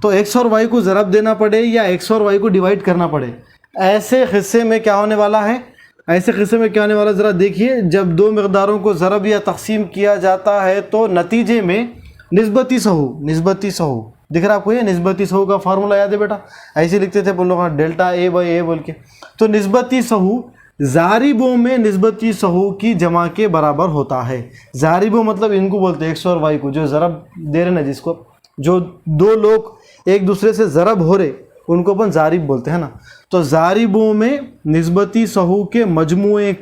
तो एक्स और वाई को ज़रब देना पड़े या एक्स और वाई को डिवाइड करना पड़े, ऐसे हिस्से में क्या होने वाला है, ऐसे किस्से में क्या होने वाला ज़रा देखिए, जब दो मकदारों को ज़रब या तकसीम किया जाता है तो नतीजे में निस्बती सहू दिख रहा है आपको, ये निस्बती सहू का फार्मूला याद है बेटा, ऐसे लिखते थे लोग, डेल्टा ए बाई ए बोल के। तो निस्बती सहू ज़ारिबों में निस्बती सहू की जमा के बराबर होता है। ज़ारिबों मतलब इनको बोलते हैं एक्स और वाई को, जो ज़रब दे रहे ना, जिसको जो दो लोग एक दूसरे से ज़रब हो रहे उनको अपन ज़ारिब बोलते हैं ना। तो ज़ारिबों में निस्बती सहू के मजमुए,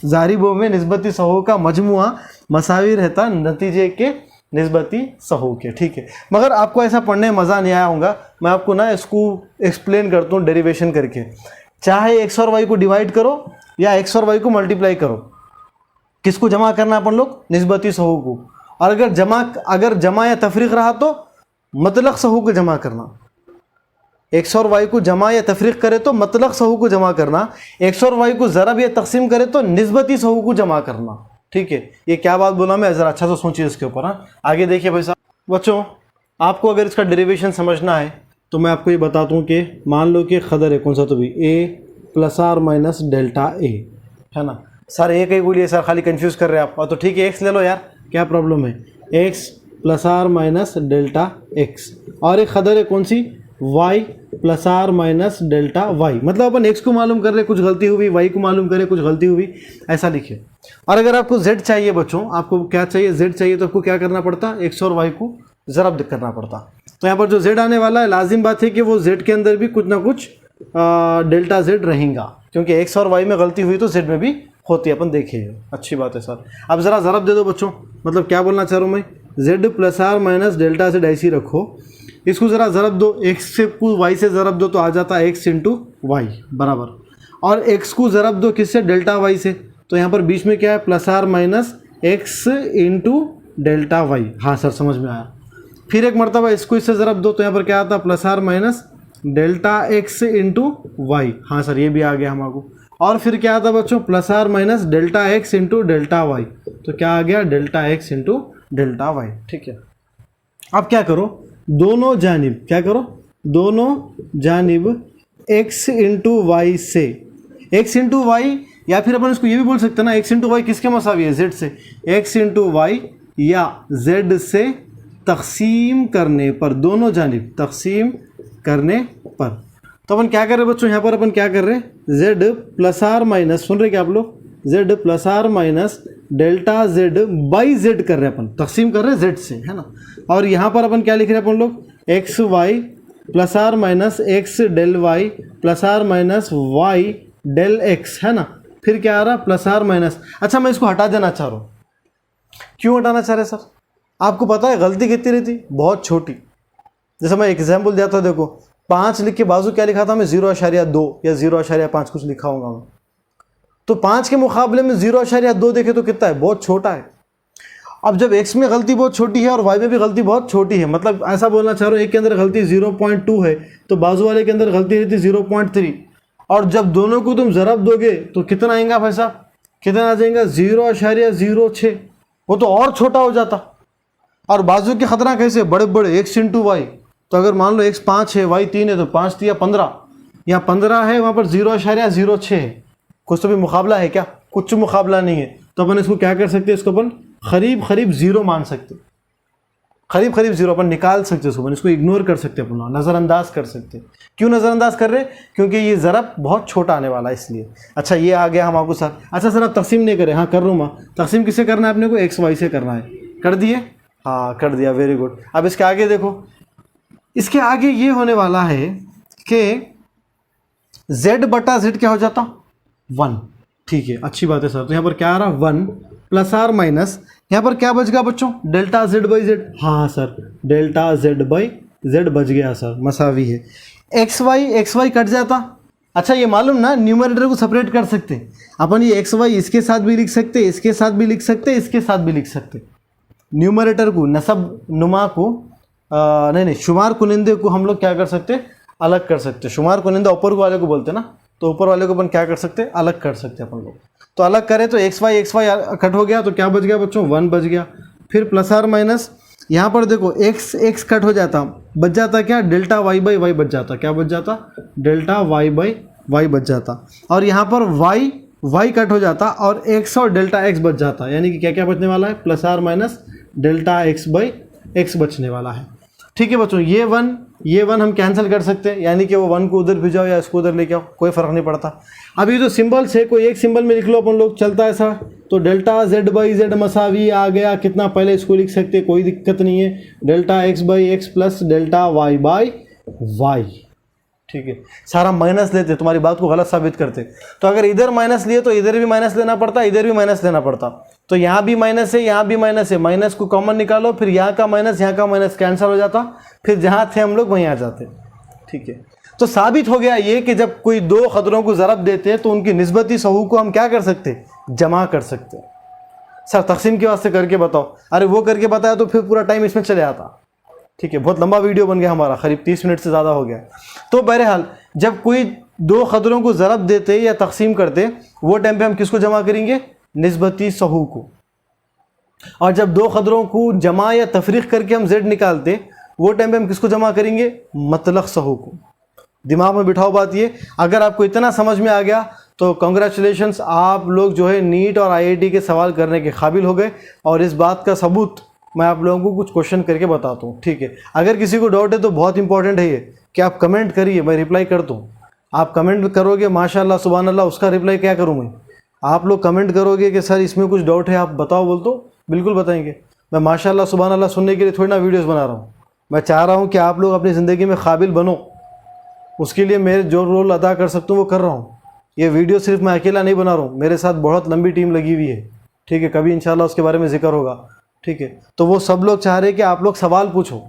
ज़ारिबों में निस्बती सहू का मजमुआ मसावी रहता नतीजे के निस्बती सहू के, ठीक है। मगर आपको ऐसा पढ़ने में मज़ा नहीं आया होगा, मैं आपको ना इसको एक्सप्लेन करता हूँ डेरिवेशन करके। चाहे एक्स और वाई को डिवाइड करो या एक्स और वाई को मल्टीप्लाई करो, किसको जमा करना अपन लोग, निस्बती सहू को। और अगर जमा या तफरीक रहा तो मतलक सहू को जमा करना, एक्स और वाई को जमा या तफरीक करे तो मतलक सहू को जमा करना, एक्स और वाई को ज़रब या तकसीम करे तो निस्बती सहू को जमा करना, ठीक है। ये क्या बात बोला मैं, ज़रा अच्छा से सोचिए इसके ऊपर। हाँ, आगे देखिए भाई साहब, बच्चों आपको अगर इसका डेरिवेशन समझना है तो मैं आपको ये बताता हूँ कि मान लो कि खदर है कौन सा, तो भी ए plus or minus delta A, है ना। सर ए कहीं बोलिए सर, खाली कंफ्यूज कर रहे हैं आप, तो ठीक है एक्स ले लो यार, क्या प्रॉब्लम है, x plus or minus delta x, और एक खदर है कौन सी, y plus or minus delta y, मतलब अपन x को मालूम कर रहे कुछ गलती हुई, y को मालूम करे कुछ गलती हुई, ऐसा लिखिए। और अगर आपको z चाहिए बच्चों, आपको क्या चाहिए, z चाहिए, तो आपको क्या करना पड़ता, x और y को ज़रब करना पड़ता। तो यहाँ पर जो z आने वाला है, लाजिम बात है कि वो z के अंदर भी कुछ ना कुछ डेल्टा z रहेगा, क्योंकि x और y में गलती हुई तो z में भी होती है, अपन देखिए, अच्छी बात है सर। अब ज़रा ज़रब दे दो बच्चों, मतलब क्या बोलना चाह रहा हूँ मैं, z plus or minus delta z ऐसी रखो, इसको ज़रा ज़रब दो, x से y से ज़रब दो तो आ जाता है x इंटू वाई बराबर, और x को ज़रब दो किससे, डेल्टा y से, तो यहाँ पर बीच में क्या है, plus or minus x into delta y. हाँ सर समझ में आया। फिर एक मरतबा इसको इससे ज़रब दो तो यहाँ पर क्या आता है, plus or minus delta x into y. हाँ सर ये भी आ गया हमारे को। और फिर क्या आता है बच्चों, plus or minus delta x into delta y, तो क्या आ गया, delta x into delta y, ठीक है। अब क्या करो, दोनों जानिब क्या करो, दोनों जानिब x इंटू वाई से, x इंटू वाई, या फिर अपन इसको ये भी बोल सकते हैं ना, x इंटू वाई किसके मसावी है, z से, x इंटू वाई या z से तकसीम करने पर, दोनों जानिब तकसीम करने पर। तो अपन क्या कर रहे हैं बच्चों, यहाँ पर अपन क्या कर रहे हैं, z प्लस आर माइनस, सुन रहे क्या आप लोग, z plus or minus delta z by z कर रहे हैं अपन, तकसीम कर रहे हैं z से, है ना। और यहाँ पर अपन क्या लिख रहे हैं अपन लोग, x y plus or minus x del y plus or minus y del x, है ना। फिर क्या आ रहा, प्लस आर माइनस, अच्छा मैं इसको हटा देना चाह रहा हूँ, क्यों हटाना चाह रहे सर, आपको पता है गलती कितनी रहती, बहुत छोटी। जैसे मैं एग्जाम्पल दिया था, देखो 5 लिख के बाजू क्या लिखा था मैं, 0.2 या 0.5 कुछ लिखा होगा मैं, तो 5 के मुकाबले में 0.2 देखे तो कितना है, बहुत छोटा है। अब जब x में गलती बहुत छोटी है और y में भी गलती बहुत छोटी है, मतलब ऐसा बोलना चाह रहा हूँ एक के अंदर गलती 0.2 है तो बाजू वाले के अंदर गलती रहती 0.3, और जब दोनों को तुम ज़रब दोगे तो कितना आएगा भाई साहब, कितना आ जाएगा 0.06, वो तो और छोटा हो जाता। और बाजू के खतरा कैसे बड़े बड़े x इंटू वाई, तो अगर मान लो x 5 है y 3 है तो 5 या 15, यहाँ 15 है वहाँ पर 0.06 है। कुछ तो भी मुकाबला है क्या? कुछ मुकाबला नहीं है। तो अपन इसको क्या कर सकते हैं, इसको अपन करीब ज़ीरो मान सकते, करीब ज़ीरो अपन निकाल सकते, इसको इग्नोर कर सकते, अपना नज़रअंदाज कर सकते। क्यों नज़रअंदाज कर रहे? क्योंकि ये ज़रब बहुत छोटा आने वाला है इसलिए। अच्छा ये आ गया हम आपको सर, अच्छा सर आप तकसीम नहीं करें? हाँ कर रहा हूँ मैं। तकसीम किससे करना है अपने को? एक्स वाई से करना है। कर दिए? हाँ कर दिया, वेरी गुड। अब इसके आगे देखो, इसके आगे ये होने वाला है कि z बटा z क्या हो जाता? 1। ठीक है, अच्छी बात है सर। तो यहाँ पर क्या आ रहा? 1 प्लस आर माइनस, यहाँ पर क्या बच गया बच्चों? Delta z by z. हाँ sir, delta z by z बच गया सर, मसावी है। एक्स वाई कट जाता। अच्छा ये मालूम ना, न्यूमरेटर को सेपरेट कर सकते अपन, ये एक्स वाई इसके साथ भी लिख सकते, इसके साथ भी लिख सकते, इसके साथ भी लिख सकते। न्यूमरेटर को, नसब नुमा को नहीं शुमार कुनिंदे को हम लोग क्या कर सकते? अलग कर सकते। शुमार कुनिंदा ऊपर वाले को बोलते ना, तो ऊपर वाले को अपन क्या कर सकते? अलग कर सकते अपन लोग। तो अलग करें तो एक्स वाई कट हो गया, तो क्या बच गया बच्चों? 1 बच गया। फिर प्लस आर माइनस, यहाँ पर देखो एक्स कट हो जाता, बच जाता क्या? डेल्टा वाई बाई वाई बच जाता। क्या बच जाता? डेल्टा वाई बाई वाई बच जाता। और यहाँ पर वाई कट हो जाता और एक्स और डेल्टा एक्स बच जाता। यानी कि क्या क्या बचने वाला है? Plus or minus delta x by x बचने वाला है। ठीक है बच्चों, ये वन हम कैंसिल कर सकते हैं, यानी कि वो 1 को उधर भिजाओ या इसको उधर लेके आओ, कोई फ़र्क नहीं पड़ता। अब ये जो सिंबल्स है, कोई एक सिंबल में लिख लो अपन लोग, चलता है ऐसा। तो डेल्टा z बाई जेड मसावी आ गया कितना? पहले इसको लिख सकते, कोई दिक्कत नहीं है। Delta x by x plus delta y by y. ठीक है, सारा माइनस लेते, तुम्हारी बात को गलत साबित करते। तो अगर इधर माइनस लिए तो इधर भी माइनस लेना पड़ता, इधर भी माइनस लेना पड़ता। तो यहाँ भी माइनस है, यहाँ भी माइनस है, माइनस को कॉमन निकालो, फिर यहाँ का माइनस कैंसिल हो जाता, फिर जहाँ थे हम लोग वहीं आ जाते। ठीक है, तो साबित हो गया ये कि जब कोई दो खदरों को ज़रब देते हैं तो उनकी निस्बती सहू को हम क्या कर सकते? जमा कर सकते। सर तकसीम के वास्ते करके बताओ। अरे वो करके बताया तो फिर पूरा टाइम इसमें चले आता। ठीक है, बहुत लंबा वीडियो बन गया हमारा, करीब 30 मिनट से ज़्यादा हो गया। तो बहरहाल जब कोई दो खदरों को ज़रब देते या तकसीम करते, वो टाइम पे हम किसको जमा करेंगे? निस्बती सहू को। और जब दो खदरों को जमा या तफरीक करके हम जेड निकालते, वो टाइम पे हम किसको जमा करेंगे? मतलक सहू को। दिमाग में बिठाओ बात ये। अगर आपको इतना समझ में आ गया तो कॉन्ग्रेचुलेशंस, आप लोग जो है नीट और आईआईटी के सवाल करने के काबिल हो गए। और इस बात का सबूत मैं आप लोगों को कुछ क्वेश्चन करके बताता हूँ। ठीक है, अगर किसी को डाउट है तो बहुत इंपॉर्टेंट है ये कि आप कमेंट करिए, मैं रिप्लाई करता हूँ। आप कमेंट करोगे माशाल्लाह सुभान अल्लाह, उसका रिप्लाई क्या करूँ मैं? आप लोग कमेंट करोगे कि सर इसमें कुछ डाउट है, आप बताओ, बोल तो बिल्कुल बताएंगे। मैं माशाल्लाह सुभान अल्लाह सुनने के लिए थोड़ी ना वीडियोज़ बना रहा हूँ। मैं चाह रहा हूँ कि आप लोग अपनी ज़िंदगी में काबिल बनो, उसके लिए मैं जो रोल अदा कर सकता हूँ वो कर रहा हूँ। ये वीडियो सिर्फ मैं अकेला नहीं बना रहा हूँ, मेरे साथ बहुत लंबी टीम लगी हुई है। ठीक है, कभी इंशाल्लाह उसके बारे में जिक्र होगा। ठीक है, तो वो सब लोग चाह रहे हैं कि आप लोग सवाल पूछो।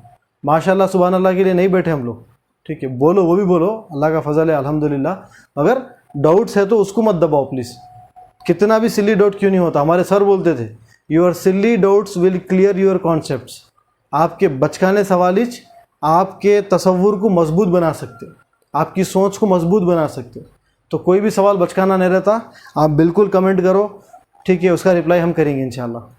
माशाल्लाह सुभान अल्लाह के लिए नहीं बैठे हम लोग। ठीक है, बोलो, वो भी बोलो, अल्लाह का फजल है अल्हम्दुलिल्लाह। मगर डाउट्स है तो उसको मत दबाओ प्लीज़। कितना भी सिली डाउट क्यों नहीं होता, हमारे सर बोलते थे, your silly doubts will clear your concepts. आपके बचकाने सवालिच आपके तसव्वुर को मजबूत बना सकते, आपकी सोच को मजबूत बना सकते। तो कोई भी सवाल बचकाना नहीं रहता, आप बिल्कुल कमेंट करो। ठीक है, उसका रिप्लाई हम करेंगे इंशाल्लाह।